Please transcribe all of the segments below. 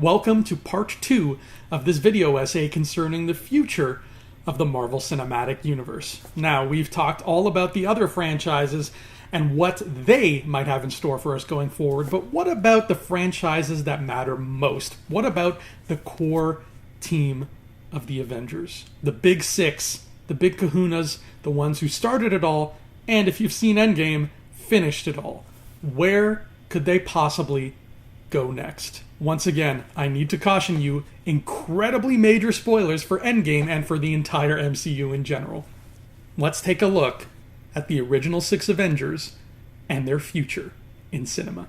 Welcome to part 2 of this video essay concerning the future of the Marvel Cinematic Universe. Now, we've talked all about the other franchises and what they might have in store for us going forward, but what about the franchises that matter most? What about the core team of the Avengers? The big six, the big kahunas, the ones who started it all, and if you've seen Endgame, finished it all. Where could they possibly go next? Once again, I need to caution you, incredibly major spoilers for Endgame and for the entire MCU in general. Let's take a look at the original 6 Avengers and their future in cinema.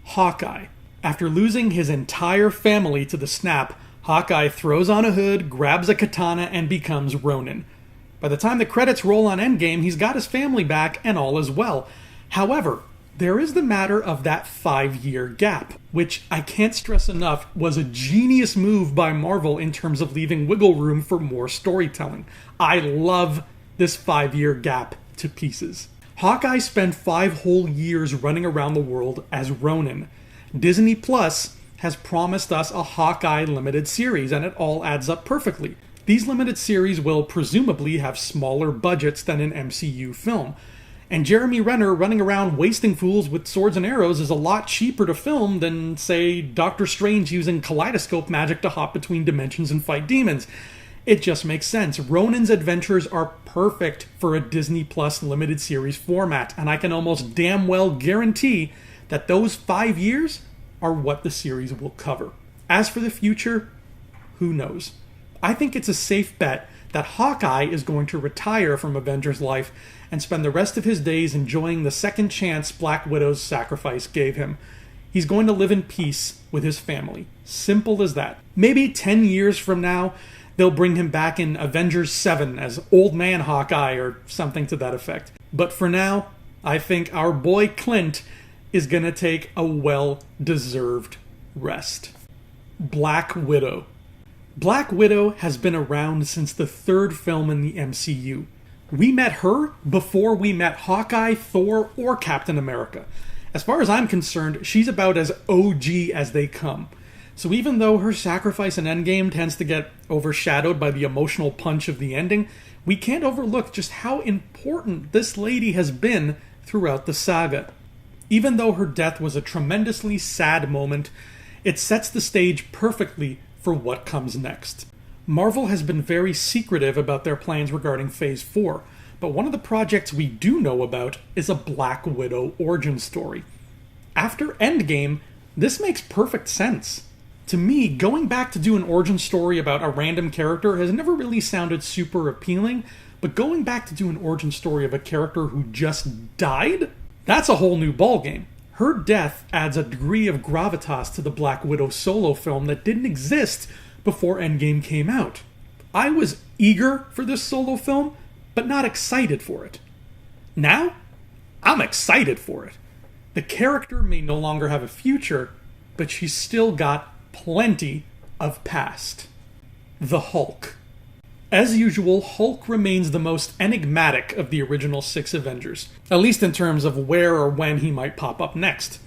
Hawkeye. After losing his entire family to the snap, Hawkeye throws on a hood, grabs a katana, and becomes Ronin. By the time the credits roll on Endgame, he's got his family back and all is well. However, there is the matter of that 5-year gap, which I can't stress enough was a genius move by Marvel in terms of leaving wiggle room for more storytelling. I love this 5-year gap to pieces. Hawkeye spent 5 whole years running around the world as Ronin. Disney Plus has promised us a Hawkeye limited series, and it all adds up perfectly. These limited series will presumably have smaller budgets than an MCU film. And Jeremy Renner running around wasting fools with swords and arrows is a lot cheaper to film than, say, Doctor Strange using kaleidoscope magic to hop between dimensions and fight demons. It just makes sense. Ronin's adventures are perfect for a Disney Plus limited series format, and I can almost damn well guarantee that those 5 years are what the series will cover. As for the future, who knows? I think it's a safe bet that Hawkeye is going to retire from Avengers life and spend the rest of his days enjoying the second chance Black Widow's sacrifice gave him. He's going to live in peace with his family. Simple as that. Maybe 10 years from now, they'll bring him back in Avengers 7 as Old Man Hawkeye or something to that effect. But for now, I think our boy Clint is going to take a well-deserved rest. Black Widow. Black Widow has been around since the 3rd film in the MCU. We met her before we met Hawkeye, Thor, or Captain America. As far as I'm concerned, she's about as OG as they come. So even though her sacrifice in Endgame tends to get overshadowed by the emotional punch of the ending, we can't overlook just how important this lady has been throughout the saga. Even though her death was a tremendously sad moment, it sets the stage perfectly for what comes next. Marvel has been very secretive about their plans regarding Phase 4, but one of the projects we do know about is a Black Widow origin story. After Endgame, this makes perfect sense. To me, going back to do an origin story about a random character has never really sounded super appealing, but going back to do an origin story of a character who just died? That's a whole new ballgame. Her death adds a degree of gravitas to the Black Widow solo film that didn't exist before Endgame came out. I was eager for this solo film, but not excited for it. Now, I'm excited for it. The character may no longer have a future, but she's still got plenty of past. The Hulk. As usual, Hulk remains the most enigmatic of the original 6 Avengers, at least in terms of where or when he might pop up next.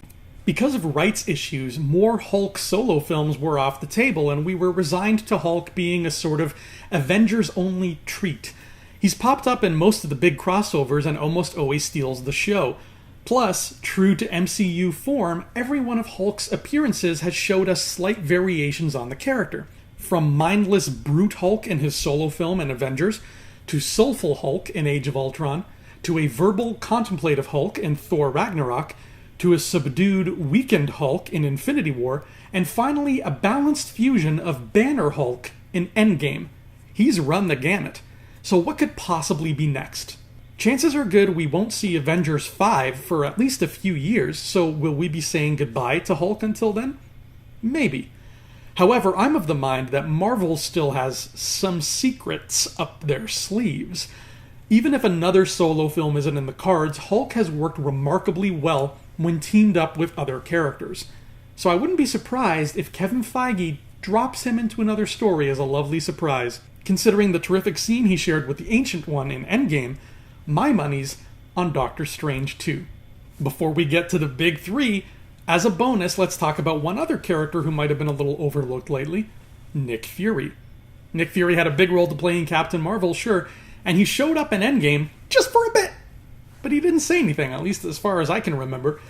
Because of rights issues, more Hulk solo films were off the table, and we were resigned to Hulk being a sort of Avengers-only treat. He's popped up in most of the big crossovers and almost always steals the show. Plus, true to MCU form, every one of Hulk's appearances has showed us slight variations on the character. From mindless brute Hulk in his solo film in Avengers, to soulful Hulk in Age of Ultron, to a verbal contemplative Hulk in Thor Ragnarok, to a subdued, weakened Hulk in Infinity War, and finally a balanced fusion of Banner Hulk in Endgame. He's run the gamut. So what could possibly be next? Chances are good we won't see Avengers 5 for at least a few years, so will we be saying goodbye to Hulk until then? Maybe. However, I'm of the mind that Marvel still has some secrets up their sleeves. Even if another solo film isn't in the cards, Hulk has worked remarkably well when teamed up with other characters. So I wouldn't be surprised if Kevin Feige drops him into another story as a lovely surprise. Considering the terrific scene he shared with the Ancient One in Endgame, my money's on Doctor Strange 2. Before we get to the big 3, As a bonus, let's talk about one other character who might have been a little overlooked lately, Nick Fury. Nick Fury had a big role to play in Captain Marvel, sure, and he showed up in Endgame just for a bit. But he didn't say anything, at least as far as I can remember.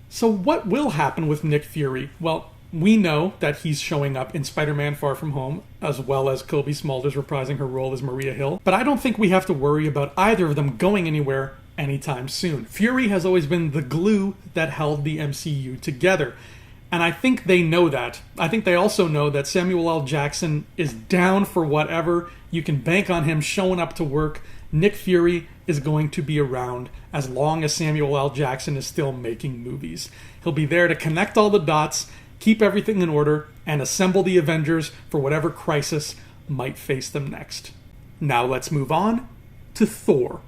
So what will happen with Nick Fury? Well, we know that he's showing up in Spider-Man Far From Home, as well as Kobe Smulders reprising her role as Maria Hill. But I don't think we have to worry about either of them going anywhere anytime soon. Fury has always been the glue that held the MCU together. And I think they know that. I think they also know that Samuel L. Jackson is down for whatever. You can bank on him showing up to work. Nick Fury is going to be around as long as Samuel L. Jackson is still making movies. He'll be there to connect all the dots, keep everything in order, and assemble the Avengers for whatever crisis might face them next. Now let's move on to Thor.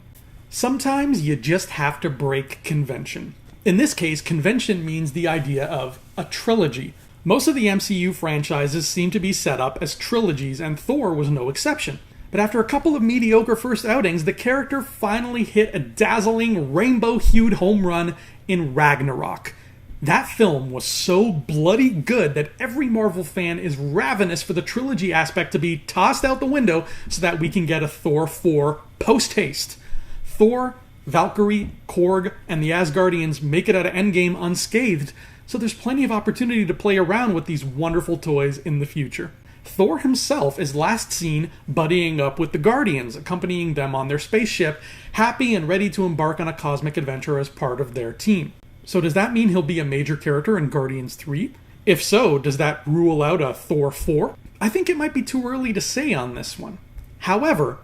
Sometimes you just have to break convention. In this case, convention means the idea of a trilogy. Most of the MCU franchises seem to be set up as trilogies, and Thor was no exception. But after a couple of mediocre first outings, the character finally hit a dazzling, rainbow-hued home run in Ragnarok. That film was so bloody good that every Marvel fan is ravenous for the trilogy aspect to be tossed out the window so that we can get a Thor 4 post-haste. Thor, Valkyrie, Korg, and the Asgardians make it out of Endgame unscathed, so there's plenty of opportunity to play around with these wonderful toys in the future. Thor himself is last seen buddying up with the Guardians, accompanying them on their spaceship, happy and ready to embark on a cosmic adventure as part of their team. So does that mean he'll be a major character in Guardians 3? If so, does that rule out a Thor 4? I think it might be too early to say on this one. However,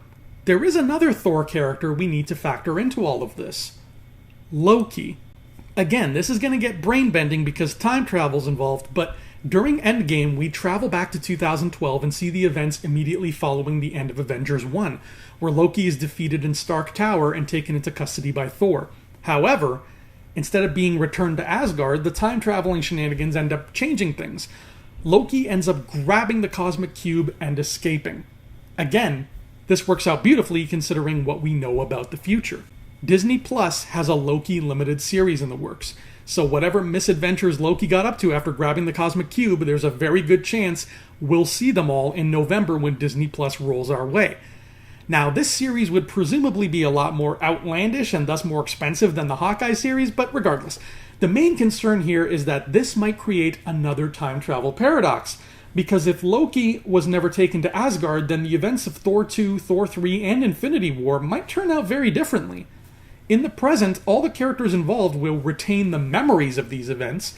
there is another Thor character we need to factor into all of this. Loki. Again, this is going to get brain-bending because time travel's involved, but during Endgame, we travel back to 2012 and see the events immediately following the end of Avengers 1, where Loki is defeated in Stark Tower and taken into custody by Thor. However, instead of being returned to Asgard, the time-traveling shenanigans end up changing things. Loki ends up grabbing the cosmic cube and escaping. Again, this works out beautifully considering what we know about the future. Disney Plus has a Loki limited series in the works, so whatever misadventures Loki got up to after grabbing the cosmic cube, there's a very good chance we'll see them all in November when Disney Plus rolls our way. Now, this series would presumably be a lot more outlandish and thus more expensive than the Hawkeye series, but regardless, the main concern here is that this might create another time travel paradox. Because if Loki was never taken to Asgard, then the events of Thor 2, Thor 3, and Infinity War might turn out very differently. In the present, all the characters involved will retain the memories of these events,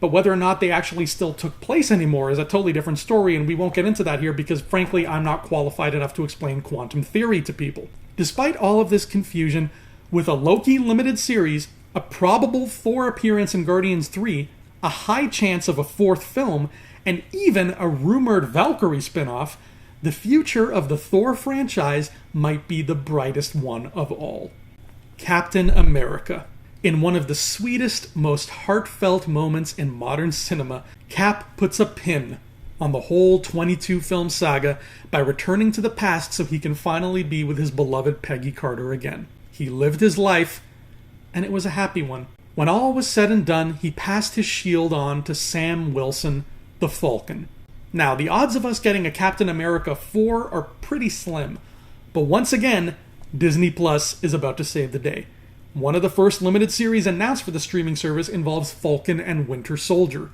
but whether or not they actually still took place anymore is a totally different story, and we won't get into that here because, frankly, I'm not qualified enough to explain quantum theory to people. Despite all of this confusion, with a Loki limited series, a probable Thor appearance in Guardians 3, a high chance of a fourth film, and even a rumored Valkyrie spin-off, the future of the Thor franchise might be the brightest one of all. Captain America. In one of the sweetest, most heartfelt moments in modern cinema, Cap puts a pin on the whole 22-film saga by returning to the past so he can finally be with his beloved Peggy Carter again. He lived his life, and it was a happy one. When all was said and done, he passed his shield on to Sam Wilson, the Falcon. Now, the odds of us getting a Captain America 4 are pretty slim, but once again, Disney Plus is about to save the day. One of the first limited series announced for the streaming service involves Falcon and Winter Soldier.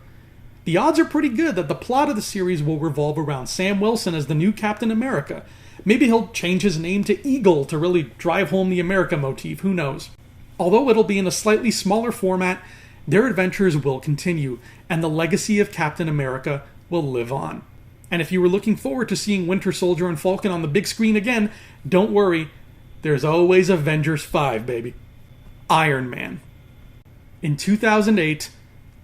The odds are pretty good that the plot of the series will revolve around Sam Wilson as the new Captain America. Maybe he'll change his name to Eagle to really drive home the America motif, who knows. Although it'll be in a slightly smaller format, their adventures will continue, and the legacy of Captain America will live on. And if you were looking forward to seeing Winter Soldier and Falcon on the big screen again, don't worry, there's always Avengers 5, baby. Iron Man. In 2008,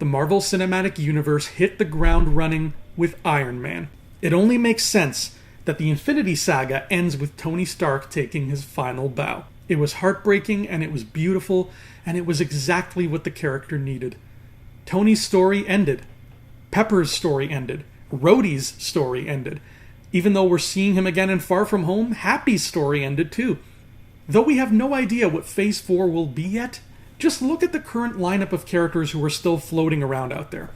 the Marvel Cinematic Universe hit the ground running with Iron Man. It only makes sense that the Infinity Saga ends with Tony Stark taking his final bow. It was heartbreaking, and it was beautiful, and it was exactly what the character needed. Tony's story ended. Pepper's story ended. Rhodey's story ended. Even though we're seeing him again in Far From Home, Happy's story ended too. Though we have no idea what Phase 4 will be yet, Just look at the current lineup of characters who are still floating around out there.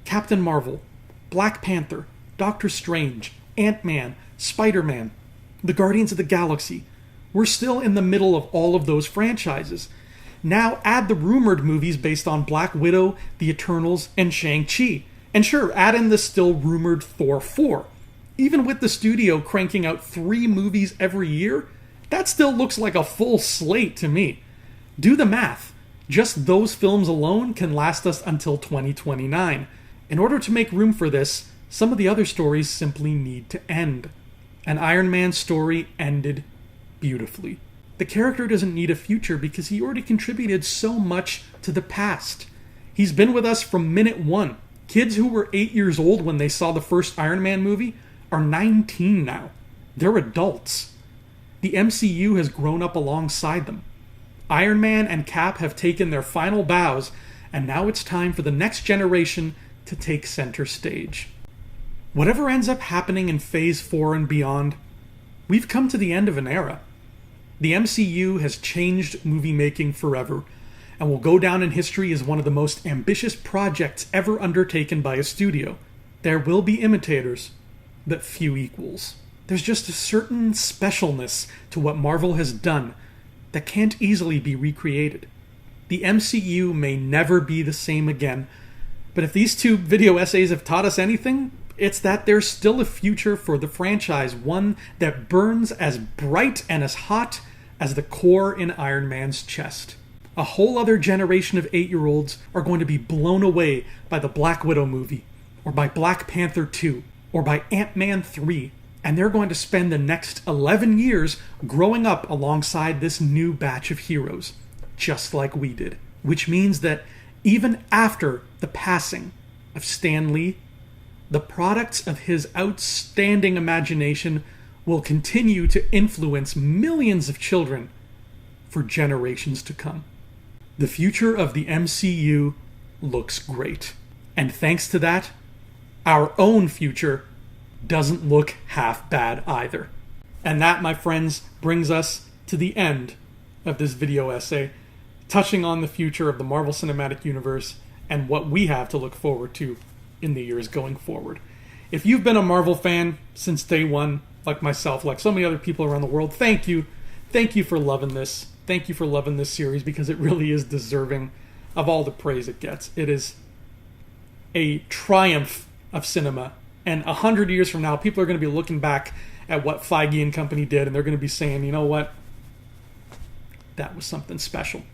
Captain Marvel, Black Panther, Doctor Strange, Ant-Man, Spider-Man, the Guardians of the Galaxy. We're still in the middle of all of those franchises. Now add the rumored movies based on Black Widow, The Eternals, and Shang-Chi. And sure, add in the still rumored Thor 4. Even with the studio cranking out 3 movies every year, that still looks like a full slate to me. Do the math. Just those films alone can last us until 2029. In order to make room for this, some of the other stories simply need to end. An Iron Man story ended beautifully. The character doesn't need a future because he already contributed so much to the past. He's been with us from minute one. Kids who were 8 years old when they saw the first Iron Man movie are 19 now. They're adults. The MCU has grown up alongside them. Iron Man and Cap have taken their final bows, and now it's time for the next generation to take center stage. Whatever ends up happening in Phase 4 and beyond, we've come to the end of an era. The MCU has changed movie making forever, and will go down in history as one of the most ambitious projects ever undertaken by a studio. There will be imitators, but few equals. There's just a certain specialness to what Marvel has done that can't easily be recreated. The MCU may never be the same again, but if these 2 video essays have taught us anything, it's that there's still a future for the franchise, one that burns as bright and as hot as the core in Iron Man's chest. A whole other generation of 8-year-olds are going to be blown away by the Black Widow movie, or by Black Panther 2, or by Ant-Man 3, and they're going to spend the next 11 years growing up alongside this new batch of heroes, just like we did. Which means that even after the passing of Stan Lee, the products of his outstanding imagination will continue to influence millions of children for generations to come. The future of the MCU looks great. And thanks to that, our own future doesn't look half bad either. And that, my friends, brings us to the end of this video essay, touching on the future of the Marvel Cinematic Universe and what we have to look forward to in the years going forward. If you've been a Marvel fan since day one, like myself, like so many other people around the world, thank you. Thank you for loving this. Thank you for loving this series, because it really is deserving of all the praise it gets. It is a triumph of cinema. And 100 years from now, people are going to be looking back at what Feige and company did, and they're going to be saying, you know what? That was something special.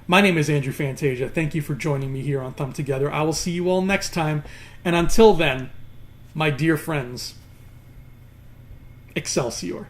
My name is Andrew Fantasia. Thank you for joining me here on Thumb Together. I will see you all next time. And until then, my dear friends, Excelsior.